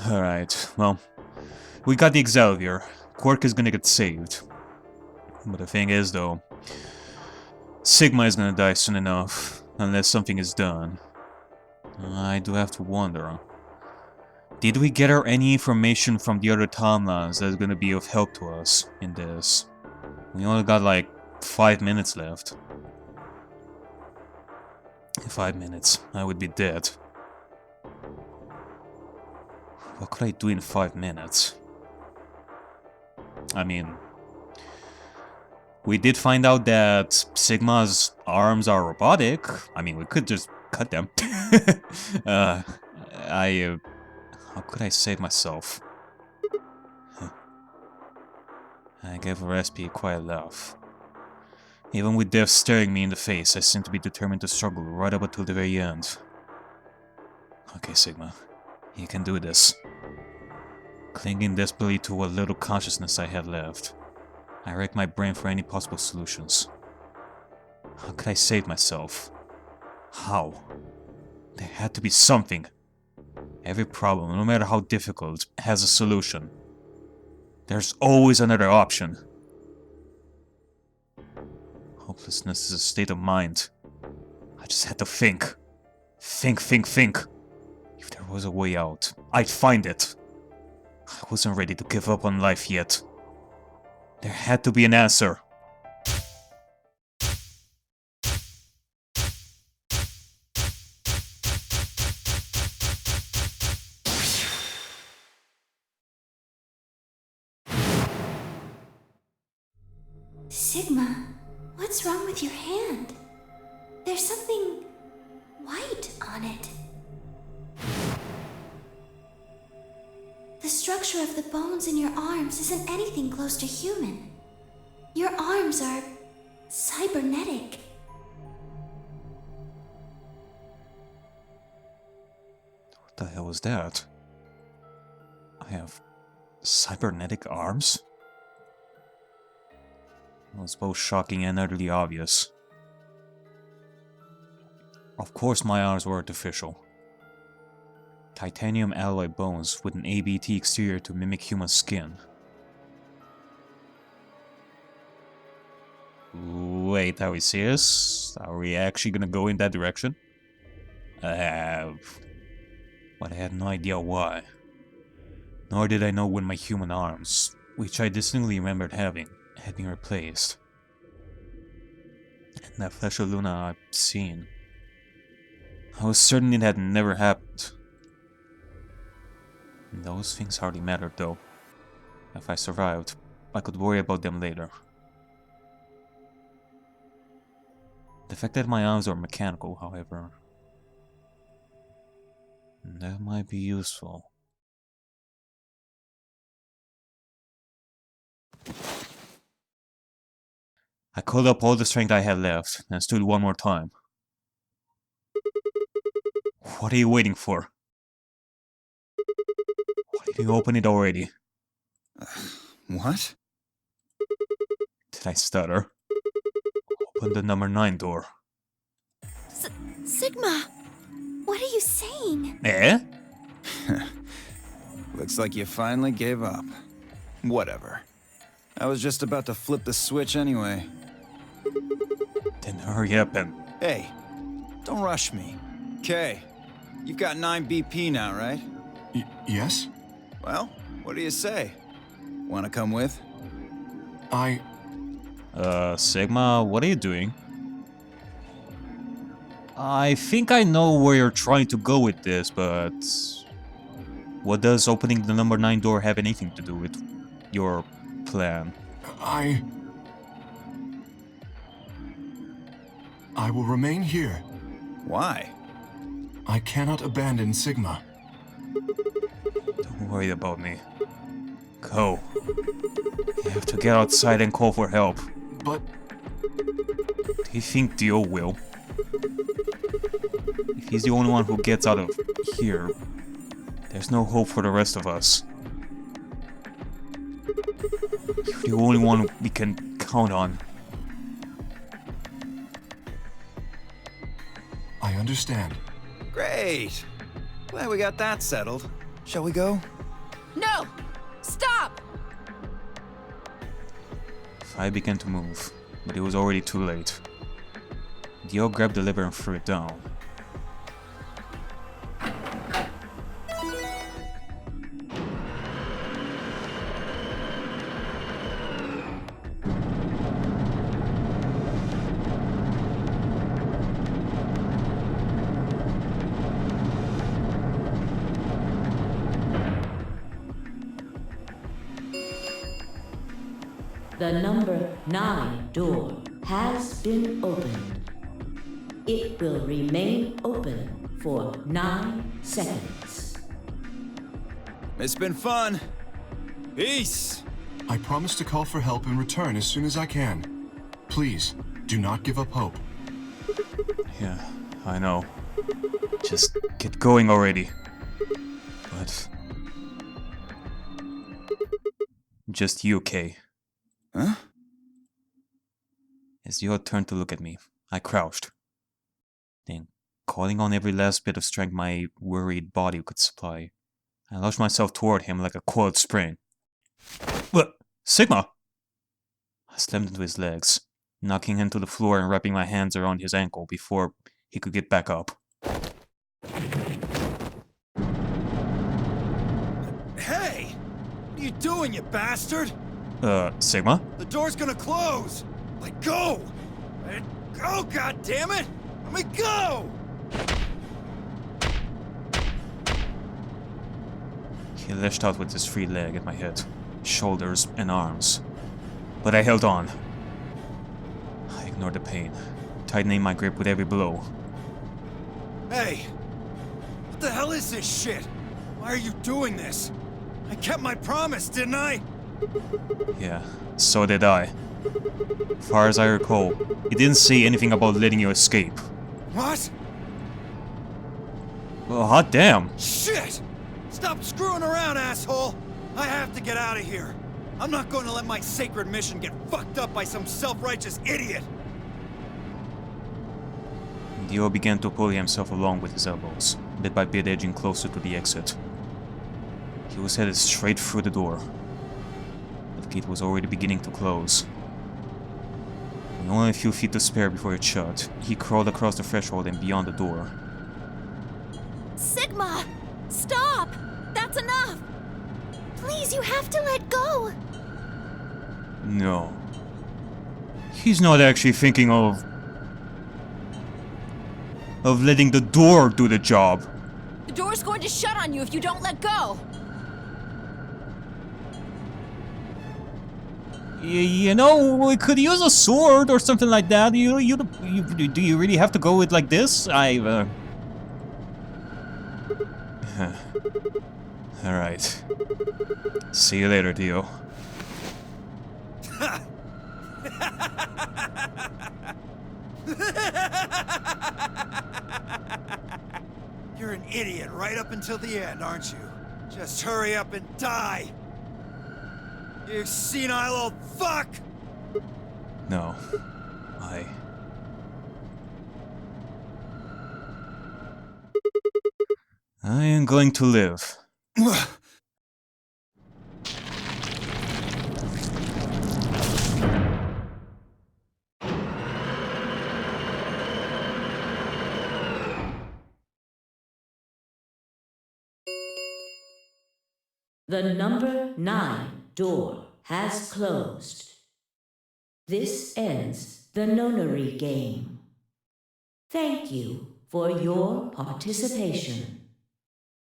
Alright, well, we got the Excelsior. Quark is gonna get saved. But the thing is, though, Sigma is gonna die soon enough, unless something is done. I do have to wonder. Did we gather any information from the other timelines that's gonna be of help to us in this? We only got like 5 minutes left. In 5 minutes, I would be dead. What could I do in 5 minutes? I mean, we did find out that Sigma's arms are robotic. I mean, we could just cut them. How could I save myself? I gave a recipe a quiet laugh. Even with death staring me in the face, I seem to be determined to struggle right up until the very end. Okay, Sigma. You can do this. Clinging desperately to what little consciousness I had left, I racked my brain for any possible solutions. How could I save myself? How? There had to be something. Every problem, no matter how difficult, has a solution. There's always another option. Hopelessness is a state of mind. I just had to think. Think. If there was a way out, I'd find it. I wasn't ready to give up on life yet. There had to be an answer. Sigma, what's wrong with your hand? There's something white on it. The structure of the bones in your arms isn't anything close to human. Your arms are cybernetic. What the hell was that? I have cybernetic arms? It was both shocking and utterly obvious. Of course my arms were artificial. Titanium alloy bones with an ABT exterior to mimic human skin. Wait, are we serious? Are we actually gonna go in that direction? I have. But I had no idea why. Nor did I know when my human arms, which I distinctly remembered having, had been replaced. And that flash of Luna I'd seen. I was certain it had never happened. Those things hardly mattered though. If I survived, I could worry about them later. The fact that my arms were mechanical, however, that might be useful. I called up all the strength I had left and stood one more time. What are you waiting for? Why did you open it already? What? Did I stutter? Open the number 9 door. Sigma, what are you saying? Eh? Looks like you finally gave up. Whatever. I was just about to flip the switch anyway. Then hurry up and... Hey, don't rush me. Kay, you've got 9 BP now, right? Yes? Well, what do you say? Wanna come with? Sigma, what are you doing? I think I know where you're trying to go with this, but... what does opening the number 9 door have anything to do with your plan? I will remain here. Why? I cannot abandon Sigma. Don't worry about me. Go. You have to get outside and call for help. But Do you think Dio will? If he's the only one who gets out of here, there's no hope for the rest of us. You're the only one we can count on. I understand. Great! Glad we got that settled. Shall we go? No! Stop! I began to move, but it was already too late. Dio grabbed the lever and threw it down. The number 9 door has been opened. It will remain open for 9 seconds. It's been fun. Peace! I promise to call for help and return as soon as I can. Please, do not give up hope. Yeah, I know. Just get going already. But... just you, Kay. Huh? As Dio turned to look at me, I crouched. Then, calling on every last bit of strength my worried body could supply, I launched myself toward him like a coiled spring. What? Sigma! I slammed into his legs, knocking him to the floor and wrapping my hands around his ankle before he could get back up. Hey! What are you doing, you bastard? Sigma? The door's gonna close! Like, go! Go, goddammit! Let me go! He lashed out with his free leg at my head, shoulders, and arms. But I held on. I ignored the pain, tightening my grip with every blow. Hey! What the hell is this shit? Why are you doing this? I kept my promise, didn't I? Yeah, so did I. Far as I recall, he didn't say anything about letting you escape. What? Well, hot damn! Shit! Stop screwing around, asshole! I have to get out of here. I'm not going to let my sacred mission get fucked up by some self-righteous idiot! Dio began to pull himself along with his elbows, bit by bit edging closer to the exit. He was headed straight through the door. The gate was already beginning to close. With only a few feet to spare before it shut, he crawled across the threshold and beyond the door. Sigma! Stop! That's enough! Please, you have to let go! No. He's not actually thinking of letting the door do the job. The door's going to shut on you if you don't let go! You know, we could use a sword or something like that. Do you really have to go with like this? Alright. See you later, Dio. You're an idiot right up until the end, aren't you? Just hurry up and die! You senile old fuck! No. I am going to live. The number 9 door has closed. This ends the Nonary Game. Thank you for your participation.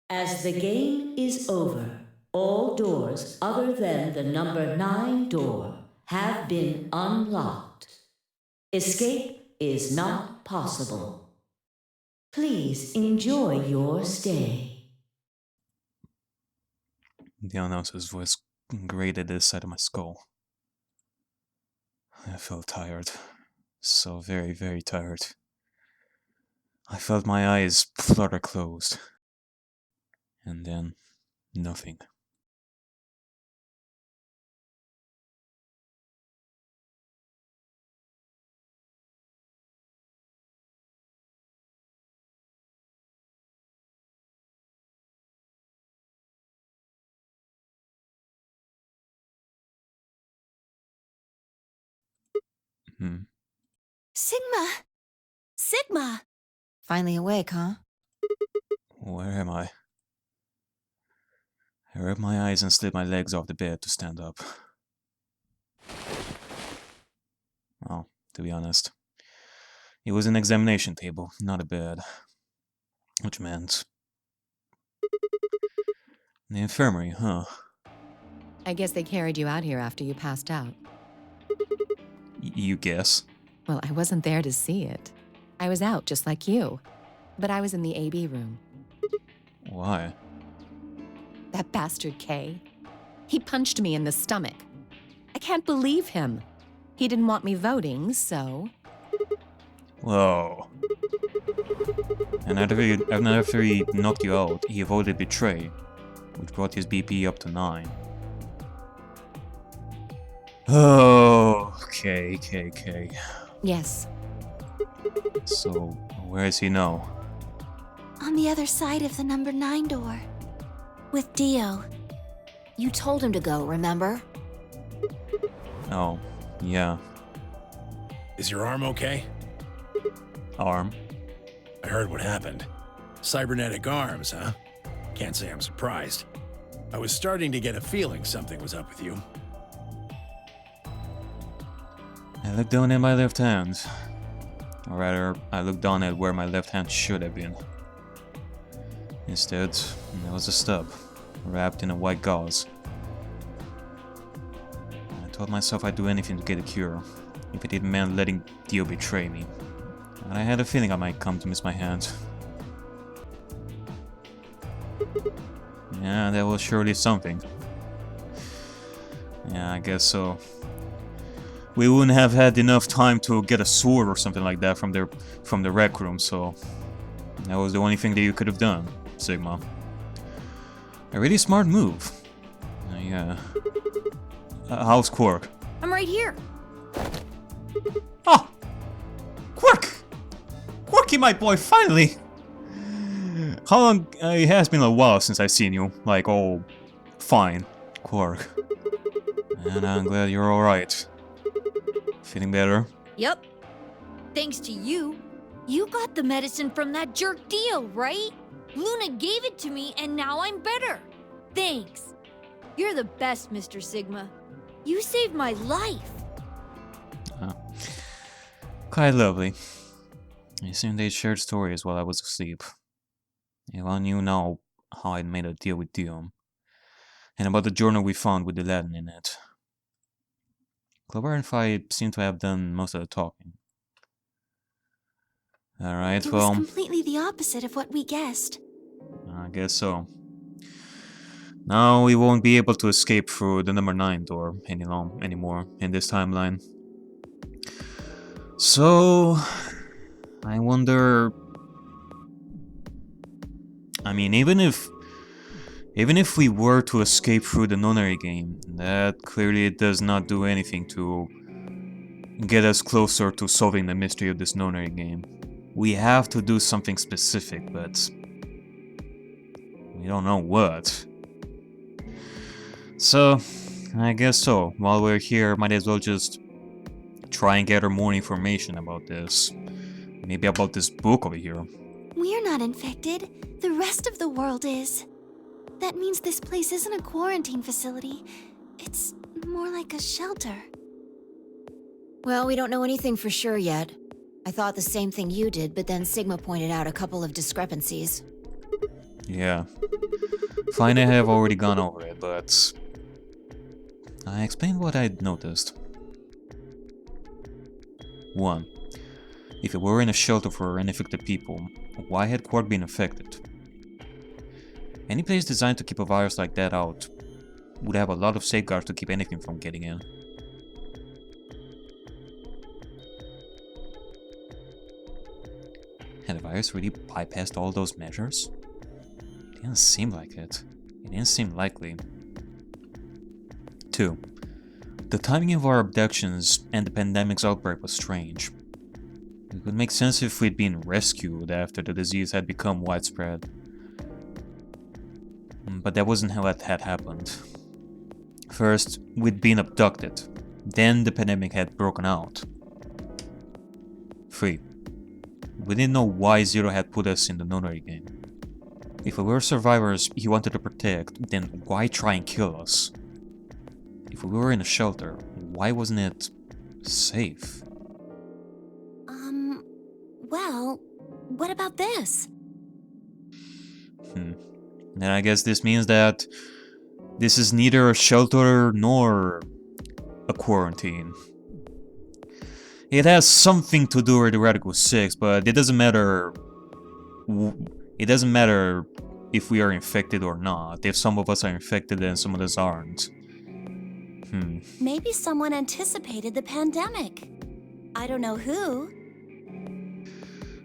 As the game is over, all doors other than the number 9 door have been unlocked. Escape is not possible. Please enjoy your stay. The announcer's voice grated the side of my skull. I felt tired. So very, very tired. I felt my eyes flutter closed. And then, nothing. Sigma! Sigma! Finally awake, huh? Where am I? I rubbed my eyes and slid my legs off the bed to stand up. Well, to be honest, it was an examination table, not a bed. Which meant... the infirmary, huh? I guess they carried you out here after you passed out. You guess? Well, I wasn't there to see it. I was out just like you. But I was in the AB room. Why? That bastard K. He punched me in the stomach. I can't believe him. He didn't want me voting, so... Whoa. And after he knocked you out, he voted betray, which brought his BP up to 9. Oh, okay. Yes. So, where is he now? On the other side of the number 9 door. With Dio. You told him to go, remember? Oh, yeah. Is your arm okay? Arm? I heard what happened. Cybernetic arms, huh? Can't say I'm surprised. I was starting to get a feeling something was up with you. I looked down at my left hand. Or rather, I looked down at where my left hand should have been. Instead, there was a stub, wrapped in a white gauze. I told myself I'd do anything to get a cure, if it even meant letting Dio betray me. And I had a feeling I might come to miss my hand. Yeah, that was surely something. Yeah, I guess so. We wouldn't have had enough time to get a sword or something like that from the rec room, so that was the only thing that you could have done, Sigma. A really smart move. Yeah. How's Quark? I'm right here. Oh! Quark! Quarky, my boy, finally! How long? It has been a while since I've seen you. Like, oh, fine, Quark. And I'm glad you're alright. Feeling better? Yep. Thanks to you. You got the medicine from that jerk Dio, right? Luna gave it to me and now I'm better. Thanks. You're the best, Mr. Sigma. You saved my life. Oh. Quite lovely. It seemed they shared stories while I was asleep. If I knew now how I'd made a deal with Dio, and about the journal we found with the Latin in it. Clover and I seem to have done most of the talking. Alright, It well, was completely the opposite of what we guessed. I guess so. Now we won't be able to escape through the number 9 door anymore in this timeline. So, I wonder... I mean, even if we were to escape through the Nonary Game, that clearly does not do anything to get us closer to solving the mystery of this Nonary Game. We have to do something specific, but we don't know what. So, I guess so. While we're here, might as well just try and gather more information about this. Maybe about this book over here. We're not infected. The rest of the world is. That means this place isn't a quarantine facility. It's more like a shelter. Well, we don't know anything for sure yet. I thought the same thing you did, but then Sigma pointed out a couple of discrepancies. Yeah. Fine, I have already gone over it, but I explained what I'd noticed. 1. If it were in a shelter for unaffected people, why had Quark been affected? Any place designed to keep a virus like that out would have a lot of safeguards to keep anything from getting in. Had the virus really bypassed all those measures? It didn't seem like it. It didn't seem likely. 2. The timing of our abductions and the pandemic's outbreak was strange. It would make sense if we'd been rescued after the disease had become widespread. But that wasn't how it had happened. First, we'd been abducted. Then the pandemic had broken out. 3. We didn't know why Zero had put us in the Nonary Game. If we were survivors he wanted to protect, then why try and kill us? If we were in a shelter, why wasn't it safe? Well, what about this? Then I guess this means that this is neither a shelter nor a quarantine. It has something to do with the Radical 6, but it doesn't matter. It doesn't matter if we are infected or not. If some of us are infected and some of us aren't. Maybe someone anticipated the pandemic. I don't know who.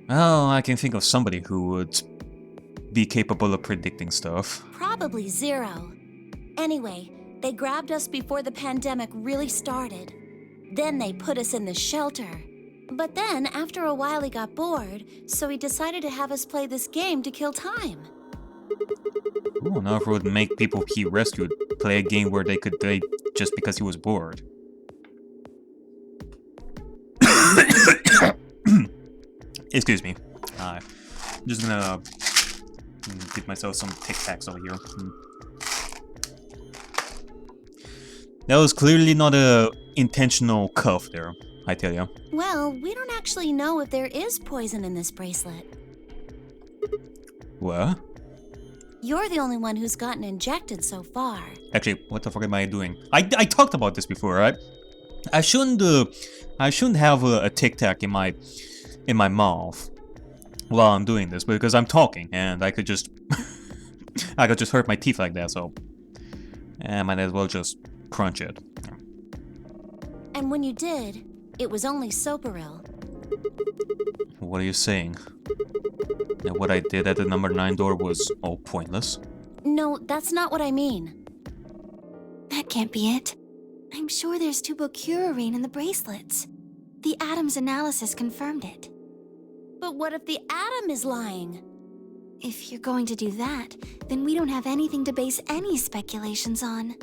Well, I can think of somebody who would be capable of predicting stuff. Probably Zero. Anyway, they grabbed us before the pandemic really started. Then they put us in the shelter. But then, after a while, he got bored, so he decided to have us play this game to kill time. Oh, now if it would make people he rescued play a game where they could die just because he was bored. Excuse me. I'm just gonna give myself some Tic Tacs over here. That was clearly not a intentional cough there, I tell ya. Well, we don't actually know if there is poison in this bracelet. What? You're the only one who's gotten injected so far. Actually, what the fuck am I doing? I talked about this before, right? I shouldn't have a Tic Tac in my mouth while I'm doing this because I'm talking and I could just I could just hurt my teeth like that. So I might as well just crunch it. And when you did, it was only Soparil. What are you saying? That what I did at the number 9 door was all pointless? No, that's not what I mean. That can't be it. I'm sure there's tubocurarine in the bracelets. The Atom's analysis confirmed it. But what if the Atom is lying? If you're going to do that, then we don't have anything to base any speculations on.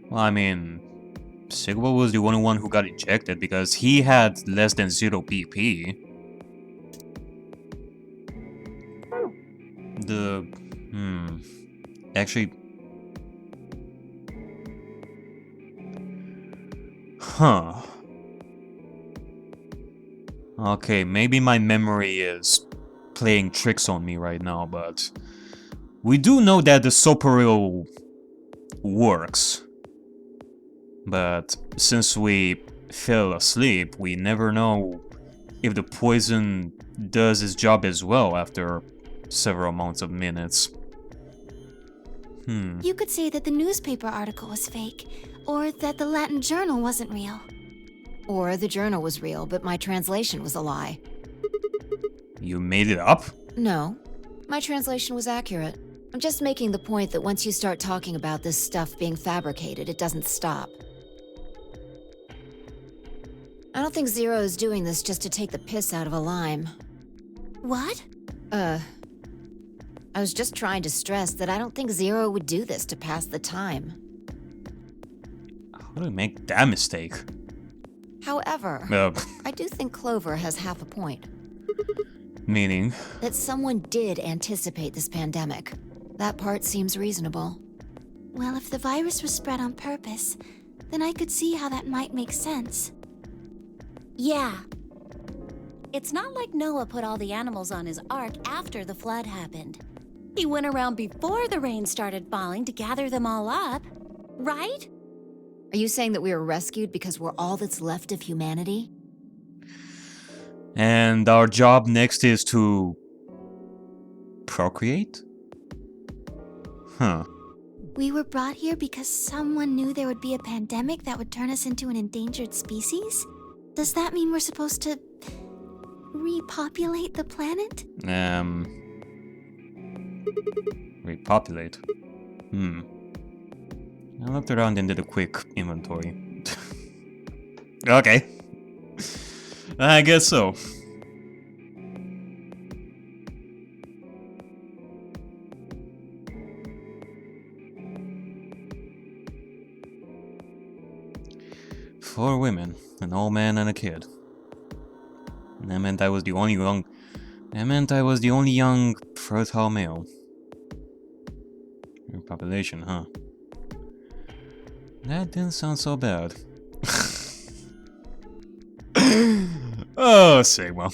Well, I mean, Sigma was the only one who got injected because he had less than 0 BP. Actually... Huh. Okay, maybe my memory is playing tricks on me right now, but... We do know that the Soparil works. But since we fell asleep, we never know if the poison does its job as well after several amounts of minutes. You could say that the newspaper article was fake, or that the Latin journal wasn't real. Or the journal was real, but my translation was a lie. You made it up? No, my translation was accurate. I'm just making the point that once you start talking about this stuff being fabricated, it doesn't stop. I don't think Zero is doing this just to take the piss out of a lime. What? I was just trying to stress that I don't think Zero would do this to pass the time. How do we make that mistake? However, I do think Clover has half a point. Meaning? That someone did anticipate this pandemic. That part seems reasonable. Well, if the virus was spread on purpose, then I could see how that might make sense. Yeah. It's not like Noah put all the animals on his ark after the flood happened. He went around before the rain started falling to gather them all up, right? Are you saying that we were rescued because we're all that's left of humanity? And our job next is to... procreate? Huh. We were brought here because someone knew there would be a pandemic that would turn us into an endangered species? Does that mean we're supposed to... repopulate the planet? Repopulate? I looked around and did a quick inventory. Okay. I guess so. 4 women, an old man and a kid. That meant I was the only young fertile male. Your population, huh? That didn't sound so bad. Oh, Sigma.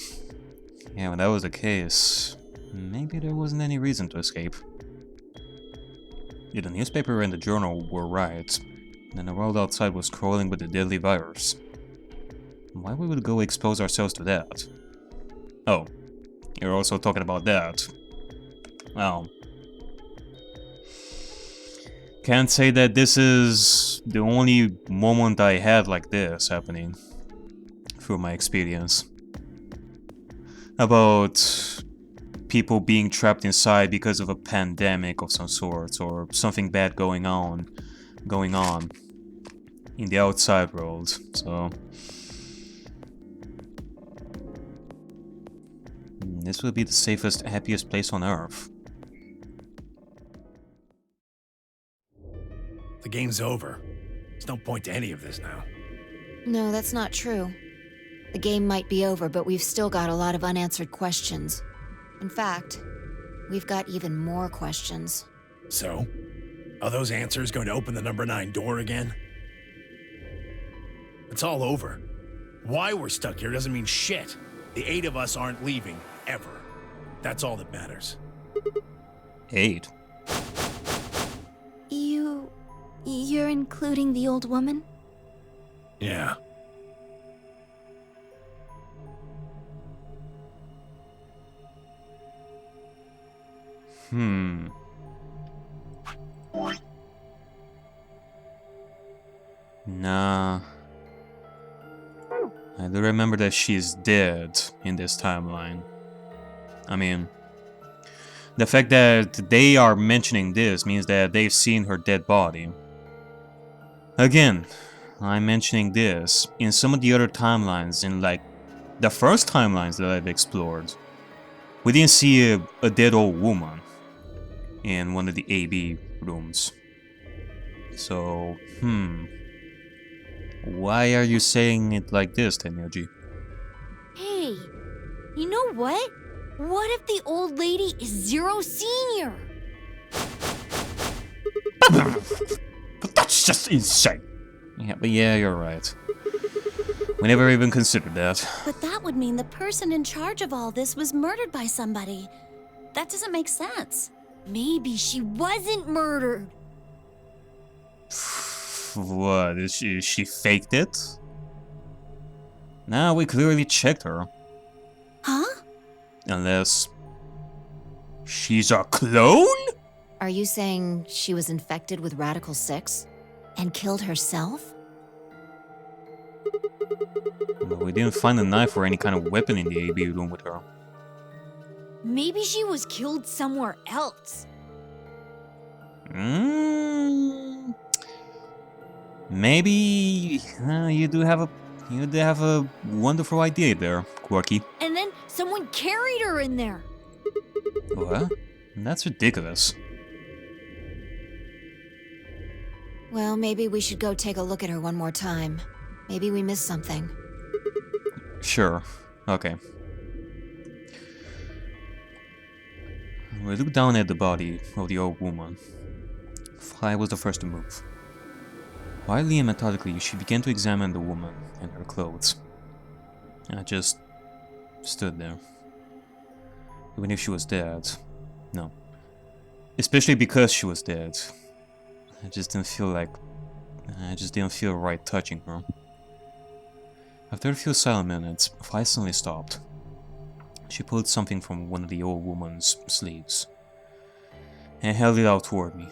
Yeah, when that was the case, maybe there wasn't any reason to escape. Yeah, the newspaper and the journal were right. Then the world outside was crawling with the deadly virus. Why we would go expose ourselves to that? Oh, you're also talking about that. Well, can't say that this is the only moment I had like this happening through my experience. About people being trapped inside because of a pandemic of some sort, or something bad going on in the outside world. So this would be the safest, happiest place on Earth. The game's over. There's no point to any of this now. No, that's not true. The game might be over, but we've still got a lot of unanswered questions. In fact, we've got even more questions. So, are those answers going to open the number 9 door again? It's all over. Why we're stuck here doesn't mean shit. The 8 of us aren't leaving, ever. That's all that matters. 8? You're including the old woman? Yeah. Nah. I do remember that she's dead in this timeline. I mean, the fact that they are mentioning this means that they've seen her dead body. Again, I'm mentioning this. In some of the other timelines, in like the first timelines that I've explored, we didn't see a dead old woman in one of the AB rooms. So, why are you saying it like this, Tenmyouji? Hey, you know what? What if the old lady is Zero Senior? That's just insane. Yeah, but yeah, you're right. We never even considered that. But that would mean the person in charge of all this was murdered by somebody. That doesn't make sense. Maybe she wasn't murdered. What, she faked it? Nah, we clearly checked her. Huh? Unless she's a clone? Are you saying she was infected with Radical 6 and killed herself? Well, we didn't find a knife or any kind of weapon in the AB room with her. Maybe she was killed somewhere else. Maybe you do have a wonderful idea there, Quarky. And then someone carried her in there. What? That's ridiculous. Well, maybe we should go take a look at her one more time. Maybe we missed something. Sure. Okay. We looked down at the body of the old woman. Fly was the first to move. Quietly and methodically, she began to examine the woman and her clothes. I just stood there. Even if she was dead. No. Especially because she was dead. I just didn't feel right touching her. After a few silent minutes, Fly suddenly stopped. She pulled something from one of the old woman's sleeves and held it out toward me.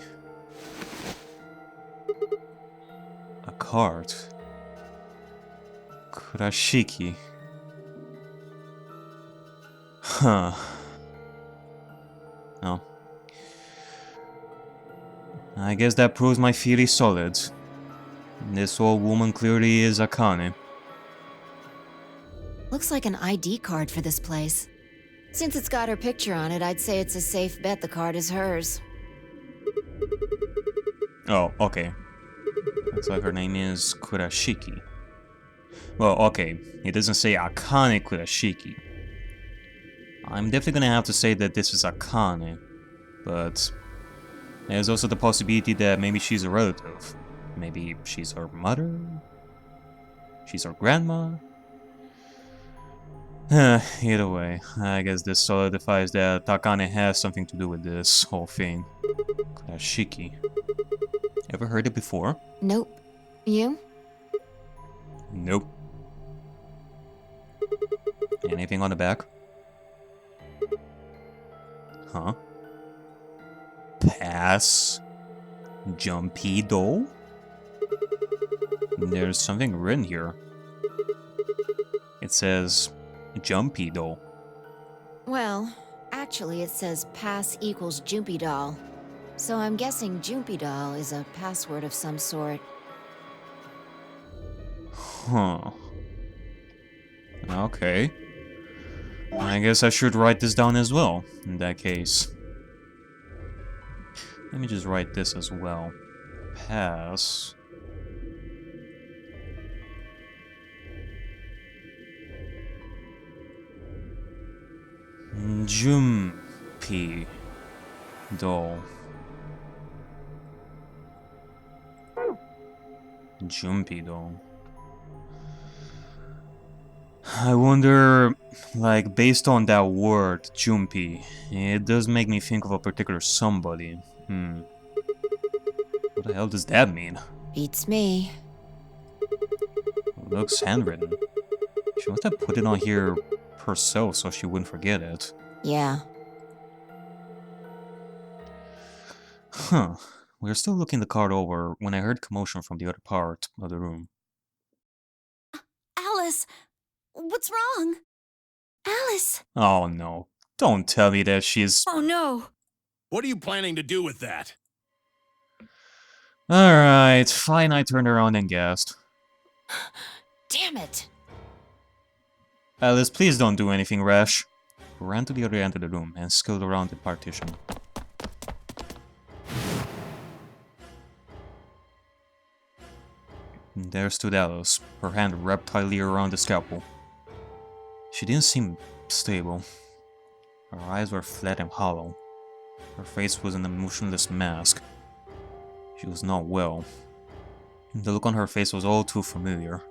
A card. Kurashiki. Huh. No. I guess that proves my theory solid. This old woman clearly is a.k.a. Looks like an ID card for this place. Since it's got her picture on it, I'd say it's a safe bet the card is hers. Oh, okay. Looks like her name is Kurashiki. Well, okay, it doesn't say Akane Kurashiki. I'm definitely gonna have to say that this is Akane, but there's also the possibility that maybe she's a relative. Maybe she's her mother? She's her grandma? Either way, I guess this solidifies that Takane has something to do with this whole thing. Kurashiki. Ever heard it before? Nope. You? Nope. Anything on the back? Huh? Pass Jumpy doll? There's something written here. It says Jumpy doll. Well, actually it says pass equals Jumpy doll. So I'm guessing Jumpy doll is a password of some sort. Huh. Okay. I guess I should write this down as well, in that case. Let me just write this as well. Pass. Jumpy doll. Jumpy doll. I wonder, like, based on that word, Jumpy, it does make me think of a particular somebody. What the hell does that mean? Beats me. Looks handwritten. She must have put it on here herself so she wouldn't forget it. Yeah. Huh. We were still looking the card over when I heard commotion from the other part of the room. Alice, what's wrong? Alice! Oh no. Don't tell me that she's... Oh no! What are you planning to do with that? Alright, fine, I turned around and gasped. Damn it! Alice, please don't do anything rash. We ran to the other end of the room and scaled around the partition. There stood Alice, her hand wrapped tightly around the scalpel. She didn't seem stable. Her eyes were flat and hollow. Her face was an emotionless mask. She was not well. The look on her face was all too familiar.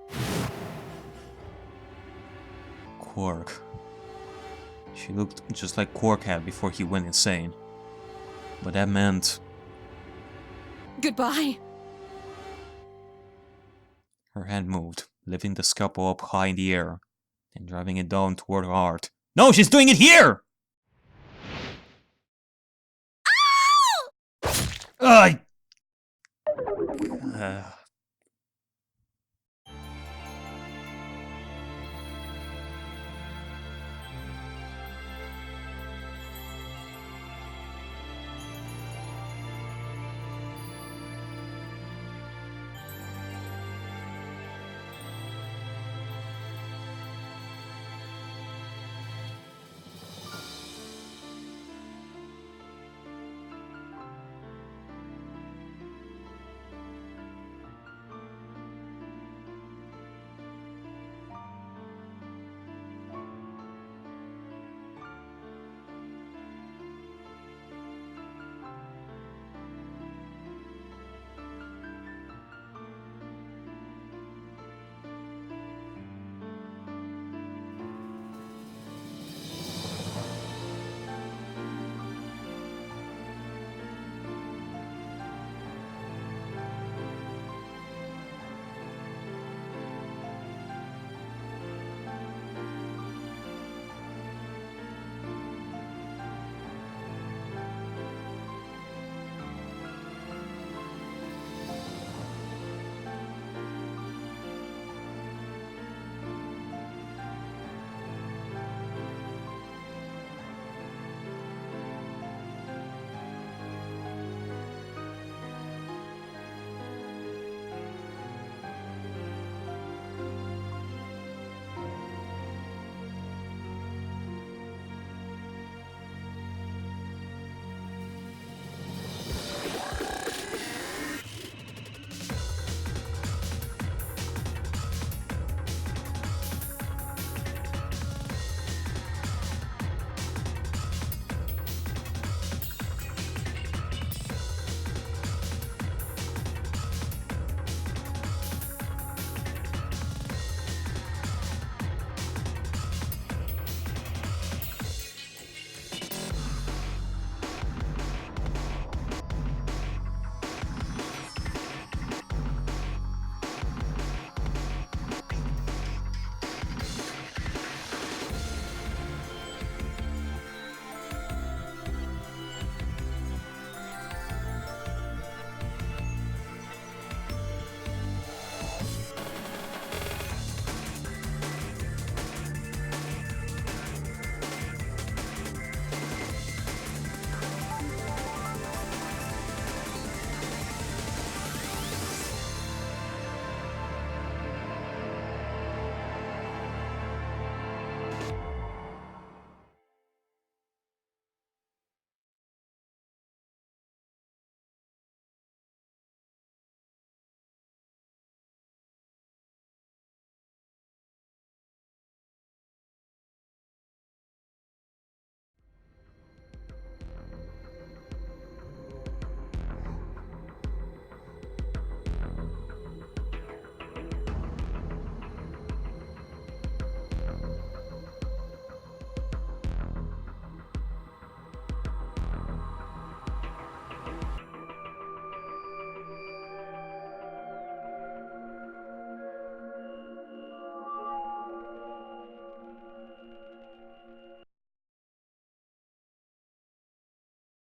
Quark. She looked just like Quark had before he went insane. But that meant... Goodbye. Her hand moved, lifting the scalpel up high in the air, and driving it down toward her heart. No, she's doing it here! I...